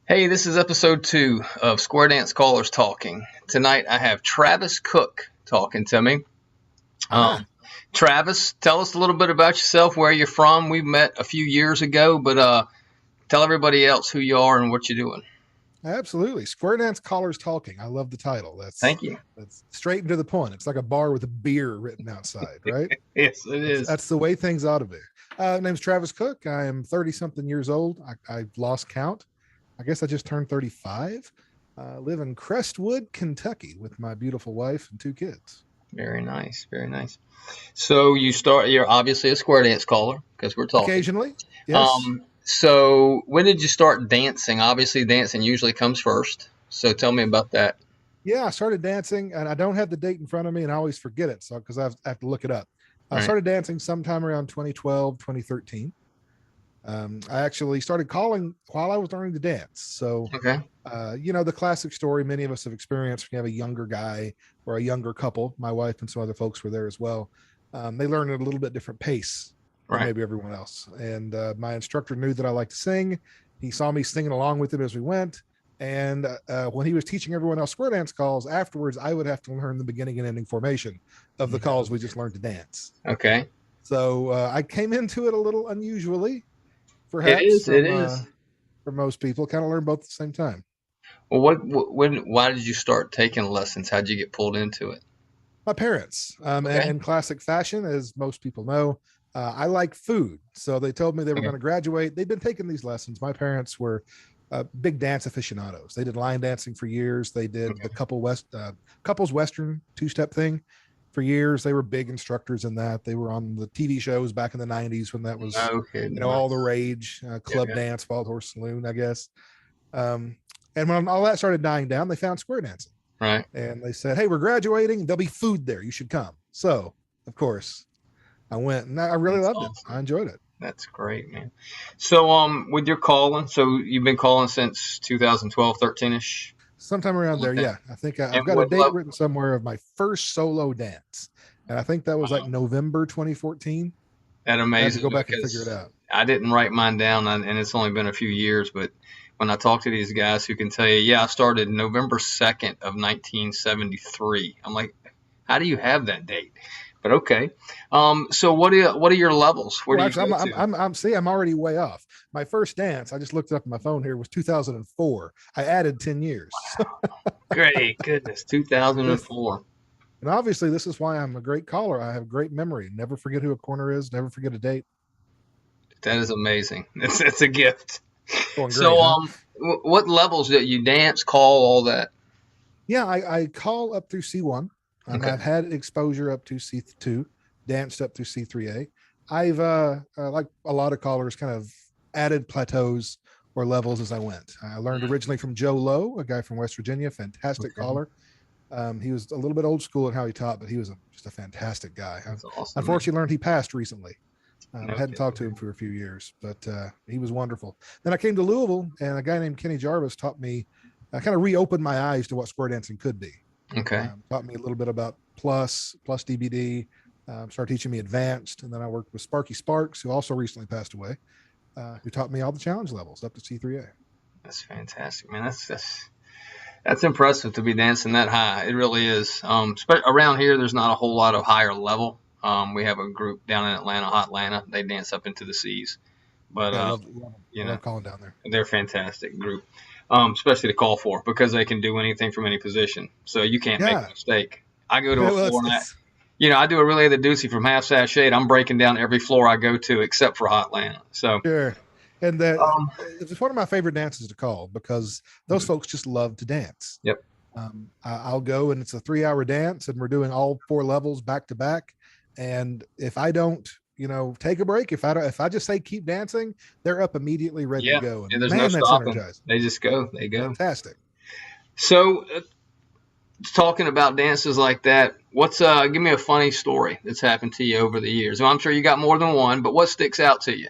Hey, this is episode 2 of Square Dance Callers Talking. Tonight I have Travis Cook talking to me. Ah, Travis, tell us a little bit about yourself, where you're from. We met a few years ago, but tell everybody else who you are and what you're doing. absolutely. Square Dance Callers Talking. I love the title. That's Thank you. that's straight and to the point. It's like a bar with a beer written outside, right? Yes, it That's is. that's the way things ought to be. Name's Travis Cook. I am 30 something years old. I've lost count. I guess I just turned 35. Live in Crestwood, Kentucky with my beautiful wife and two kids. Very nice, very nice. So you're obviously a square dance caller because we're talking. Occasionally, yes. So when did you start dancing? Obviously, dancing usually comes first. So tell me about that. Yeah, I started dancing, and I don't have the date in front of me, and I always forget it. So because I have to look it up. I Right. started dancing sometime around 2012, 2013. I actually started calling while I was learning to dance. So, Okay. the classic story many of us have experienced when you have a younger guy or a younger couple. My wife and some other folks were there as well. They learn at a little bit different pace than Right. maybe everyone else. And my instructor knew that I liked to sing. He saw me singing along with him as we went. And when he was teaching everyone else square dance calls, afterwards, I would have to learn the beginning and ending formation of the calls we just learned to dance. Okay. So I came into it a little unusually, It perhaps is. It from is. for most people. Kind of learn both at the same time. Well, why did you start taking lessons? How'd you get pulled into it? My parents, and Okay. in classic fashion, as most people know, I like food, so they told me they were Okay. going to graduate. They'd been taking these lessons. My parents were big dance aficionados. They did line dancing for years. They did the Okay. couples western two-step thing for years. They were big instructors in that. They were on the TV shows back in the '90s when that was, Okay. all the Nice. rage. Club Yeah. dance, Wild Horse Saloon, I guess. Um, and when all that started dying down, they found square dancing, Right. and they said, "Hey, we're graduating. There'll be food there. You should come." So, of course, I went, and I really That's loved it. I awesome. enjoyed it. That's great, man. So, with your calling, so you've been calling since 2012, 13ish. Sometime around there, Okay. yeah. I think And I've got a what date level? written somewhere of my first solo dance, and I think that was like November 2014. That I have to amazes go me back and figure it because out. I didn't write mine down, and it's only been a few years. But when I talk to these guys who can tell you, yeah, I started November 2nd of 1973. I'm like, how do you have that date? But okay. So what are your levels? Where do Well, you actually, go to? see, I'm already way off. My first dance, I just looked it up on my phone here, was 2004. I added 10 years. Great goodness, this, 2004. and obviously, this is why I'm a great caller. I have great memory. Never forget who a corner is. Never forget a date. That is amazing. It's a gift. Going great, So huh? what levels that you dance, call, all that? Yeah, I call up through C1. Okay. I've had exposure up to C2, danced up through C3A. I've, like a lot of callers, kind of added plateaus or levels as I went. I learned originally from Joe Lowe, a guy from West Virginia, fantastic Okay. caller. He was a little bit old school in how he taught, but he was just a fantastic guy. I That's awesome, man. unfortunately learned he passed recently. No Hadn't talked to him kidding. for a few years, but he was wonderful. Then I came to Louisville, and a guy named Kenny Jarvis taught me, kind of reopened my eyes to what square dancing could be. Okay. Taught me a little bit about plus DBD. Started teaching me advanced, and then I worked with Sparky Sparks, who also recently passed away, who taught me all the challenge levels up to C3A. That's fantastic, man. That's impressive to be dancing that high. It really is. Around here, there's not a whole lot of higher level. We have a group down in Atlanta, Hot Atlanta. They dance up into the seas, but Yeah, love them. you I know love calling down there. they're a fantastic group, especially to call for because they can do anything from any position. So you can't make a Yeah, mistake. I go to a well, floor and I do a relay of the deucey from half sashade. I'm breaking down every floor I go to except for Hot Atlanta. So sure. And um, it's one of my favorite dances to call because those folks just love to dance. yep, I'll go, and it's a 3 hour dance, and we're doing all four levels back to back. And if I don't, take a break, if I just say keep dancing, they're up immediately ready to yeah, go. And and there's no man, that's stopping. energizing. They just go. They go. Fantastic. So talking about dances like that, what's give me a funny story that's happened to you over the years. Well, I'm sure you got more than one, but what sticks out to you?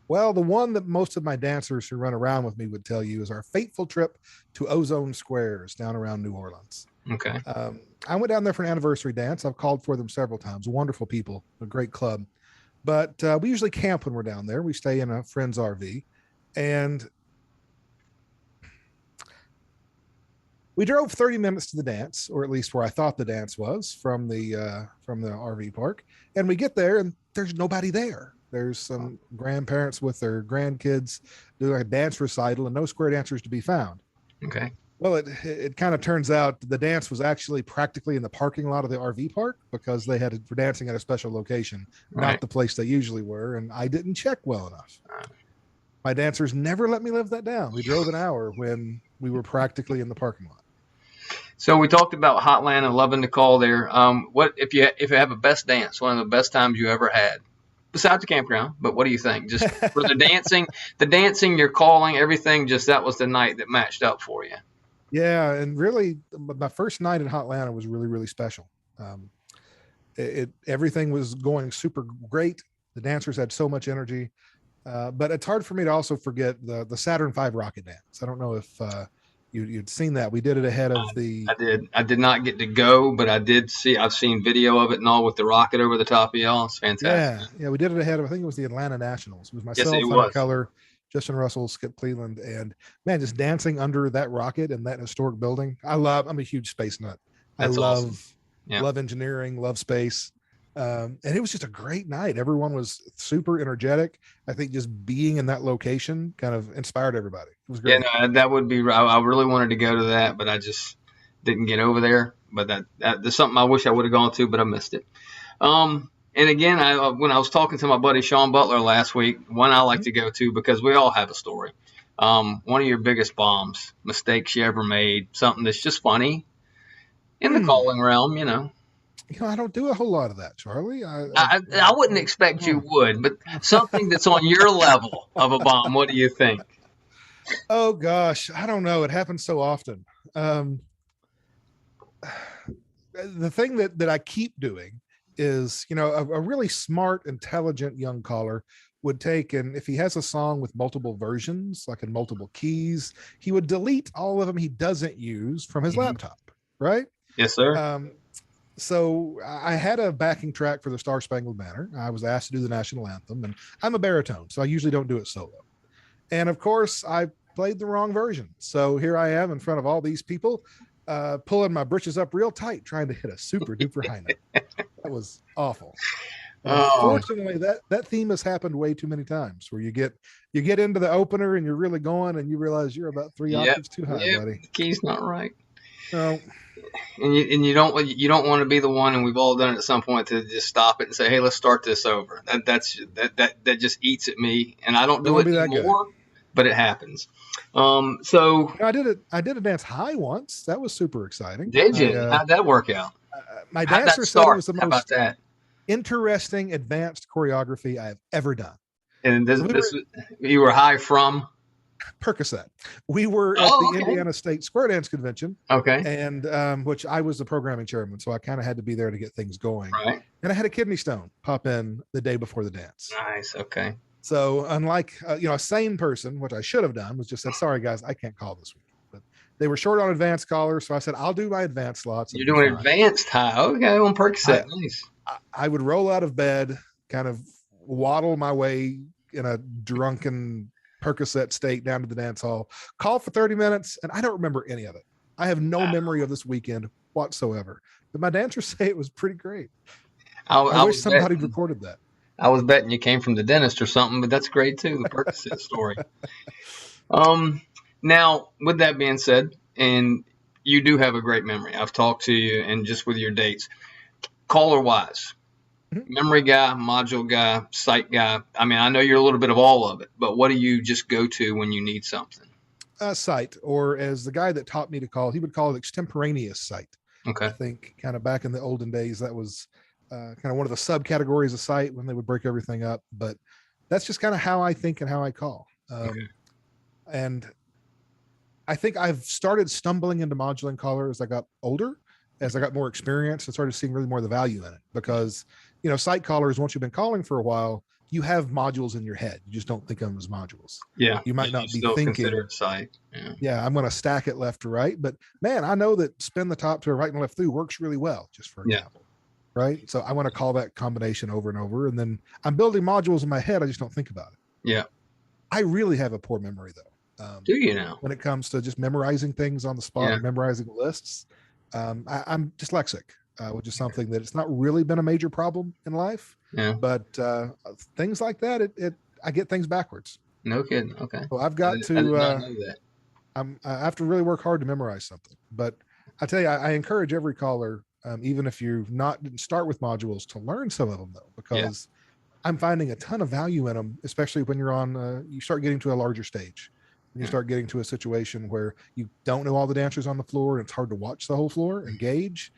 Well, the one that most of my dancers who run around with me would tell you is our fateful trip to Ozone Squares down around New Orleans. Okay. I went down there for an anniversary dance. I've called for them several times. Wonderful people, a great club. But we usually camp when we're down there. We stay in a friend's RV, and We drove 30 minutes to the dance, or at least where I thought the dance was from the RV park. And we get there and there's nobody there. There's some grandparents with their grandkids doing a dance recital and no square dancers to be found. Okay. Well, it kind of turns out the dance was actually practically in the parking lot of the RV park because they had for dancing at a special location, Right. not the place they usually were. And I didn't check well enough. My dancers never let me live that down. We drove an hour when we were practically in the parking lot. So we talked about Hotland and loving to call there. What if you have a best dance, one of the best times you ever had, besides the campground? But what do you think? Just for the dancing, your calling, everything. Just that was the night that matched up for you. Yeah, and really, my first night in Hotlanta was really, really special. Everything was going super great. The dancers had so much energy, but it's hard for me to also forget the Saturn V rocket dance. I don't know if you'd seen that. We did it ahead of the. I did. I did not get to go, but I did see. I've seen video of it and all with the rocket over the top of y'all. It's fantastic. Yeah, we did it ahead of. I think it was the Atlanta Nationals. It was Yes, myself, it Hunter was. Keller, Justin Russell, Skip Cleveland, and man, just dancing under that rocket in that historic building. I'm a huge space nut. That's awesome. Yeah. Love engineering, love space. And it was just a great night. Everyone was super energetic. I think just being in that location kind of inspired everybody. It was great. Yeah, no, that would be. I really wanted to go to that, but I just didn't get over there. But that's something I wish I would have gone to, but I missed it. And again, when I was talking to my buddy Sean Butler last week, one I like to go to because we all have a story. One of your biggest bombs, mistakes you ever made, something that's just funny in the calling realm, you know. I don't do a whole lot of that, Charlie. I wouldn't expect you would, but something that's on your level of a bomb. What do you think? Oh gosh, I don't know. It happens so often. The thing that I keep doing is, a really smart, intelligent young caller would take, and if he has a song with multiple versions, like in multiple keys, he would delete all of them he doesn't use from his laptop, right? Yes, sir. So I had a backing track for the Star Spangled Banner. I was asked to do the national anthem, and I'm a baritone, so I usually don't do it solo. And of course, I played the wrong version. So here I am in front of all these people, pulling my britches up real tight, trying to hit a super duper high note. That was awful. Unfortunately, that theme has happened way too many times where you get into the opener and you're really going and you realize you're about three octaves too high, buddy. The key's not right. No. And you don't want to be the one, and we've all done it at some point, to just stop it and say, hey, let's start this over. That just eats at me, and I don't do it anymore, but it happens. So I did a dance high once. That was super exciting. Did you? How'd that work out? My dancer said it was the most interesting advanced choreography I've ever done. And you were high from Percocet. We were at the Indiana State Square Dance Convention. Okay. And which I was the programming chairman, so I kind of had to be there to get things going. Right. And I had a kidney stone pop in the day before the dance. Nice. Okay. So unlike a sane person, which I should have done, was just said, sorry guys, I can't call this week. But they were short on advanced callers, so I said, I'll do my advanced slots. You're doing advanced high. Okay, on Percocet. Nice. I would roll out of bed, kind of waddle my way in a drunken Percocet state down to the dance hall, call for 30 minutes, and I don't remember any of it. I have no memory of this weekend whatsoever. But my dancers say it was pretty great. I wish somebody recorded that. I was betting you came from the dentist or something, but that's great too, the Percocet story. Now, with that being said, and you do have a great memory. I've talked to you, and just with your dates, caller-wise, memory guy, module guy, sight guy. I mean, I know you're a little bit of all of it, but what do you just go to when you need something? Sight, or as the guy that taught me to call, he would call it extemporaneous sight. Okay. I think kind of back in the olden days, that was kind of one of the subcategories of sight when they would break everything up. But that's just kind of how I think and how I call. And I think I've started stumbling into modular caller as I got older, as I got more experience, and started seeing really more of the value in it. Because, sight callers, once you've been calling for a while, you have modules in your head. You just don't think of them as modules. Yeah. You might not be thinking. Consider it sight. Yeah, I'm going to stack it left to right. But man, I know that spin the top to a right and left through works really well, just for example. Right. So I want to call that combination over and over. And then I'm building modules in my head. I just don't think about it. Yeah. I really have a poor memory, though. Do you now? When it comes to just memorizing things on the spot Yeah, or memorizing lists. I'm dyslexic, which is something that it's not really been a major problem in life, yeah. but things like that, I get things backwards. No kidding. Okay. So I've I got did, I to did not know that. I have to really work hard to memorize something. But I tell you, I encourage every caller, even if you didn't start with modules, to learn some of them though, Yeah. because I'm finding a ton of value in them, especially when you're on, you start getting to a larger stage. When you Yeah. start getting to a situation where you don't know all the dancers on the floor and it's hard to watch the whole floor and gauge,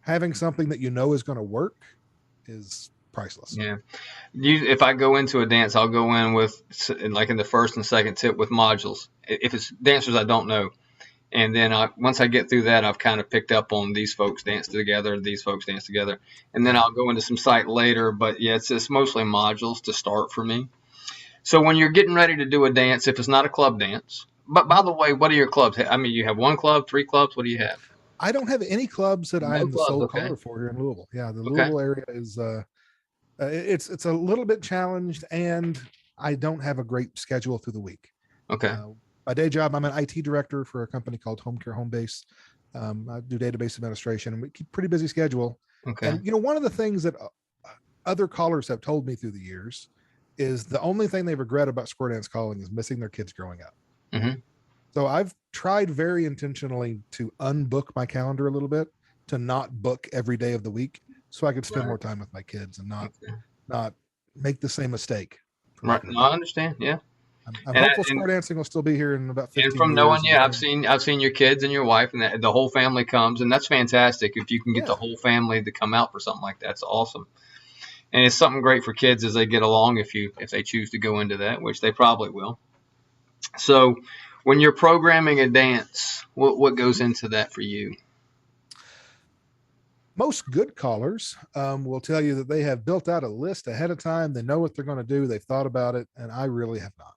having something that you know is going to work is priceless. Yeah. If I go into a dance, I'll go in with like in the first and second tip with modules. If it's dancers I don't know, and then once I get through that, I've kind of picked up on these folks dance together, these folks dance together, and then Yeah. I'll go into some sight later. But yeah, it's mostly modules to start for me. So when you're getting ready to do a dance, if it's not a club dance, but by the way, what are your clubs? I mean, you have one club, three clubs. What do you have? I don't have any clubs that No I'm the clubs. sole Okay. caller for here in Louisville. Yeah, the Okay. Louisville area is it's a little bit challenged, and I don't have a great schedule through the week. Okay. Uh, my day job, I'm an IT director for a company called Home Care Home Base. I do database administration, and we keep a pretty busy schedule. Okay. And one of the things that other callers have told me through the years is the only thing they regret about square dance calling is missing their kids growing up. Mm-hmm. So I've tried very intentionally to unbook my calendar a little bit, to not book every day of the week, so I could spend Right. more time with my kids and Okay. not make the same mistake for Right. lack of a No, I better. understand. Yeah. I'm And hopeful and square dancing will still be here in about and 15 from knowing years. you, I've seen your kids and your wife, and the whole family comes, and that's fantastic. If you can get the Yeah, whole family to come out for something like that, that's awesome. And it's something great for kids as they get along if they choose to go into that, which they probably will. So, when you're programming a dance, what goes into that for you? most good callers will tell you that they have built out a list ahead of time. They know what they're going to do. They've thought about it, and I really have not.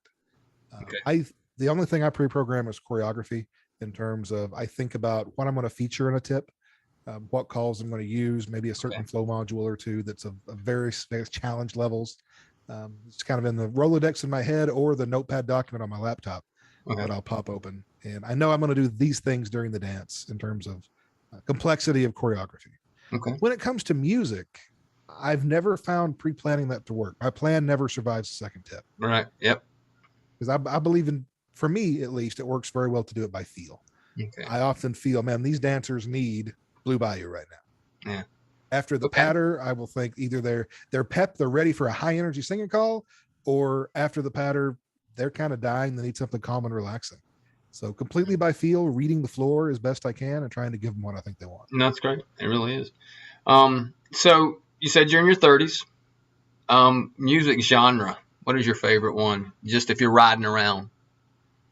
Okay. I The only thing I pre-program is choreography, in terms of I think about what I'm going to feature in a tip, what calls I'm going to use, maybe a Okay. certain flow module or two that's of various challenge levels. It's kind of in the Rolodex in my head or the notepad document on my laptop Okay. that I'll pop open. And I know I'm going to do these things during the dance in terms of complexity of choreography. Okay. When it comes to music, I've never found pre-planning that to work. My plan never survives the second tip, Right. Yep. because I believe in, for me at least, it works very well to do it by feel. Okay. I often feel, man, these dancers need Blue Bayou right now. Yeah. After the Okay. patter, I will think either they're pep, they're ready for a high energy singing call, or after the patter, they're kind of dying. They need something calm and relaxing. So completely by feel, reading the floor as best I can and trying to give them what I think they want. No, that's great. It really is. So you said you're in your 30s. Music genre. What is your favorite one? Just if you're riding around.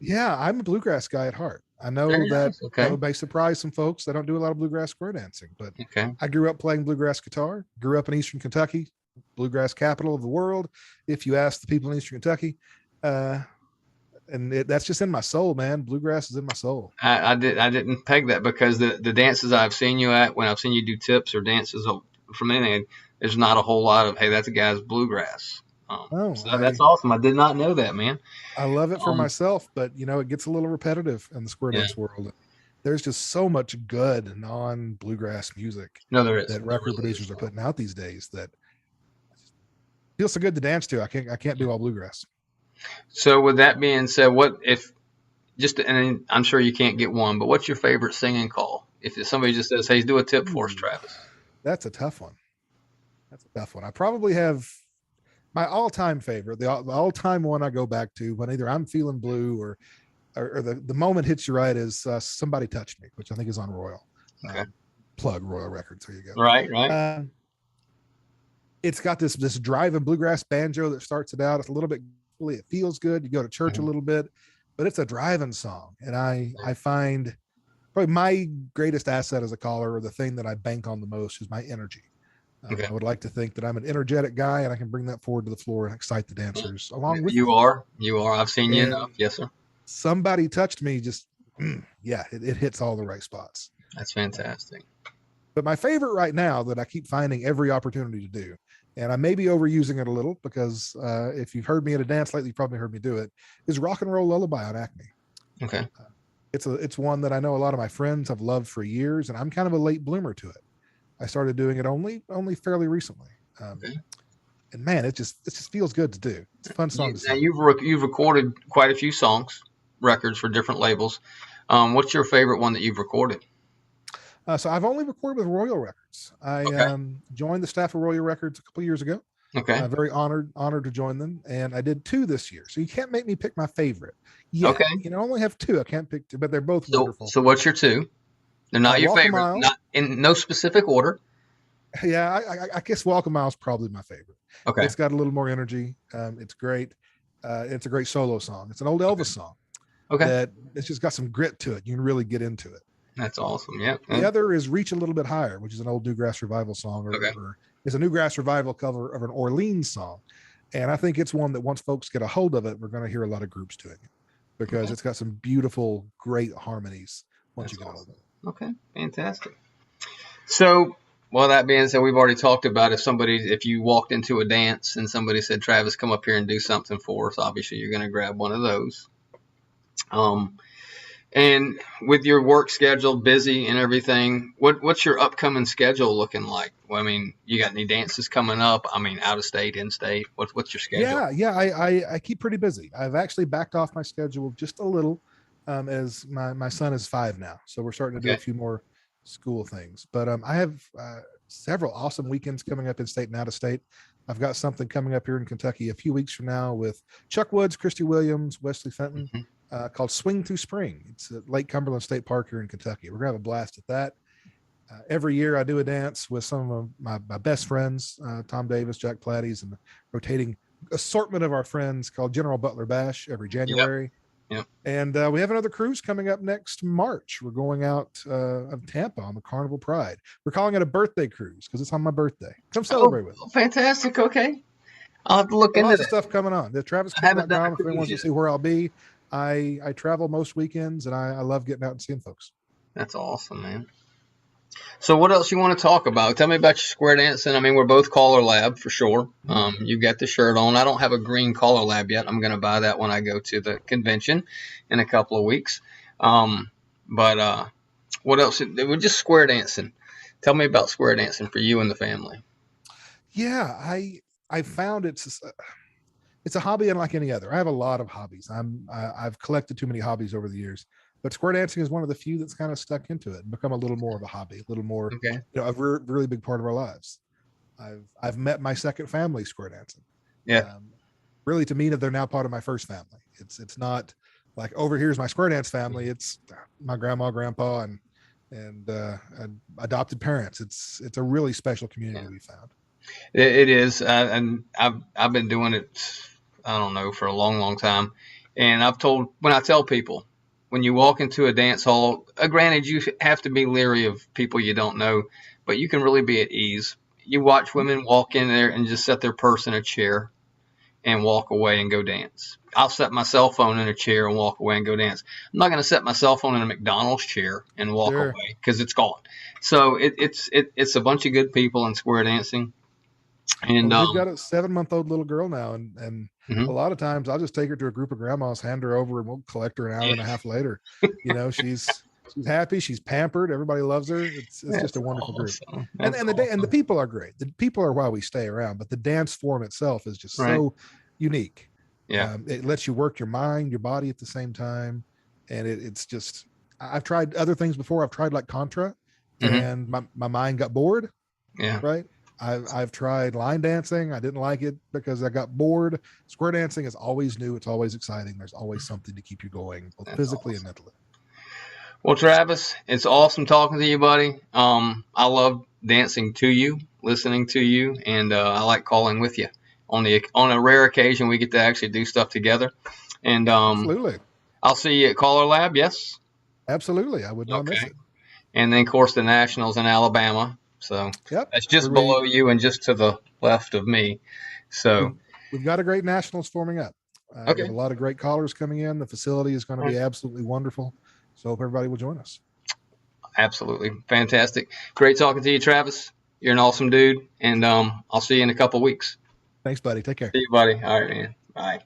Yeah, I'm a bluegrass guy at heart. I know Very that nice. Okay. may surprise some folks. I don't do a lot of bluegrass square dancing, but Okay. I grew up playing bluegrass guitar, grew up in Eastern Kentucky, bluegrass capital of the world, if you ask the people in Eastern Kentucky. That's just in my soul, man. Bluegrass is in my soul. I didn't peg that because the dances I've seen you at when I've seen you do tips or dances from anything, there's not a whole lot of hey, that's a guy's bluegrass. Oh, So that's awesome. I did not know that, man. I love it for Um, myself, but it gets a little repetitive in the square yeah, dance world. There's just so much good non bluegrass music no, there is. that There record really is. producers are putting out these days that feels so good to dance to. I can't do all bluegrass. So with that being said, what if just and I'm sure you can't get one, but what's your favorite singing call? If somebody just says, "Hey, do a tip for us, Ooh, Travis." that's a tough one. That's a tough one. I probably have my all-time favorite, the all-time one I go back to when either I'm feeling blue or the moment hits you right is Somebody Touched Me, which I think is on Royal. Okay. Plug Royal Records. There you Right. go. Right. It's got this driving bluegrass banjo that starts it out. It's a little bit, it feels good. You go to church a Mhm. little bit, but it's a driving song. And I find probably my greatest asset as a caller, or the thing that I bank on the most, is my energy. Okay. I would like to think that I'm an energetic guy and I can bring that forward to the floor and excite the dancers along with You me. are. You are. I've seen you enough. And Yes, sir. Somebody Touched Me just, yeah, it hits all the right spots. That's Uh, fantastic. but my favorite right now that I keep finding every opportunity to do and I may be overusing it a little because if you've heard me at a dance lately, you probably heard me do it, is Rock and Roll Lullaby on Acme. Okay. It's one that I know a lot of my friends have loved for years, and I'm kind of a late bloomer to it. I started doing it only fairly recently. Okay. And man, it just feels good to do. It's a fun song to Now sing. you've recorded quite a few records for different labels. What's your favorite one that you've recorded? So I've only recorded with Royal Records. I Okay. joined the staff of Royal Records a couple years ago. Okay. Very honored to join them, and I did two this year. So you can't make me pick my favorite yet. Okay. You know, I only have two. I can't pick two, but they're both wonderful. So what's your two? They're not your Walk a favorite, Mile. not in no specific order. Yeah, I guess Walk a Mile is probably my favorite. Okay. It's got a little more energy. It's great. It's a great solo song. It's an old Elvis song Okay. that it's just got some grit to it. You can really get into it. That's awesome. Yeah. The other is Reach a Little Bit Higher, which is an old Bluegrass revival song, or is a Newgrass revival cover of an Orleans song. And I think it's one that once folks get a hold of it, we're going to hear a lot of groups doing it because it's got some beautiful, great harmonies once you get a hold of it. Okay. Fantastic. So, well, that being said, we've already talked about if you walked into a dance and somebody said, Travis, come up here and do something for us, obviously you're going to grab one of those. And with your work schedule busy and everything, what's your upcoming schedule looking like? Well, I mean, you got any dances coming up? I mean, out of state, in state? What's your schedule? Yeah. I keep pretty busy. I've actually backed off my schedule just a little, as my son is 5 now, so we're starting to do a few more school things. But I have several awesome weekends coming up in state and out of state. I've got something coming up here in Kentucky a few weeks from now with Chuck Woods, Christy Williams, Wesley Fenton. Called Swing Through Spring. It's at Lake Cumberland State Park here in Kentucky. We're gonna have a blast at that. Every year I do a dance with some of my best friends, Tom Davis, Jack Platties, and a rotating assortment of our friends called General Butler Bash every January. Yep. And we have another cruise coming up next March. We're going out of Tampa on the Carnival Pride. We're calling it a birthday cruise because it's on my birthday. Come celebrate with us. Fantastic. Okay. I'll have to look into Lots that. of stuff coming on. The haven't done TravisCook.com if anyone wants to see where I'll be. I travel most weekends, and I love getting out and seeing folks. That's awesome, man. So what else you want to talk about? Tell me about your square dancing. I mean, we're both Collar Lab for sure. You've got the shirt on. I don't have a green Collar Lab yet. I'm going to buy that when I go to the convention in a couple of weeks. But what else? We're just square dancing. Tell me about square dancing for you and the family. Yeah, I found it's a hobby unlike any other. I have a lot of hobbies. I've collected too many hobbies over the years, but square dancing is one of the few that's kind of stuck into it and become a little more of a hobby, a little more, a really big part of our lives. I've met my second family square dancing. Yeah. Really, to me, they're now part of my first family. It's not like over here's my square dance family. It's my grandma, grandpa, and adopted parents. It's a really special community we found. It is, and I've been doing it, I don't know, for a long, long time. And when I tell people, when you walk into a dance hall, granted you have to be leery of people you don't know, but you can really be at ease. You watch women walk in there and just set their purse in a chair and walk away and go dance. I'll set my cell phone in a chair and walk away and go dance. I'm not going to set my cell phone in a McDonald's chair and walk away because it's gone. So it's a bunch of good people in square dancing. And we've got a 7-month-old little girl now, and a lot of times I'll just take her to a group of grandmas, hand her over, and we'll collect her an hour and a half later. She's happy, she's pampered, everybody loves her. It's just a wonderful group. And the people are great. The people are why we stay around, but the dance form itself is just so unique. Yeah, it lets you work your mind, your body at the same time, and it's just. I've tried other things before. I've tried like Contra, and my mind got bored. Yeah, right. I've tried line dancing. I didn't like it because I got bored. Square dancing is always new. It's always exciting. There's always something to keep you going, both physically and mentally. Well, Travis, it's awesome talking to you, buddy. I love dancing to you, listening to you, and I like calling with you. On a rare occasion, we get to actually do stuff together. And absolutely, I'll see you at Collar Lab. Yes, absolutely. I would not miss it. And then, of course, the Nationals in Alabama. So that's just below you and just to the left of me. So we've got a great Nationals forming up. We have a lot of great callers coming in. The facility is going to be absolutely wonderful. So hope everybody will join us. Absolutely. Fantastic. Great talking to you, Travis. You're an awesome dude, and I'll see you in a couple weeks. Thanks, buddy. Take care. See you, buddy. All right, man. Bye.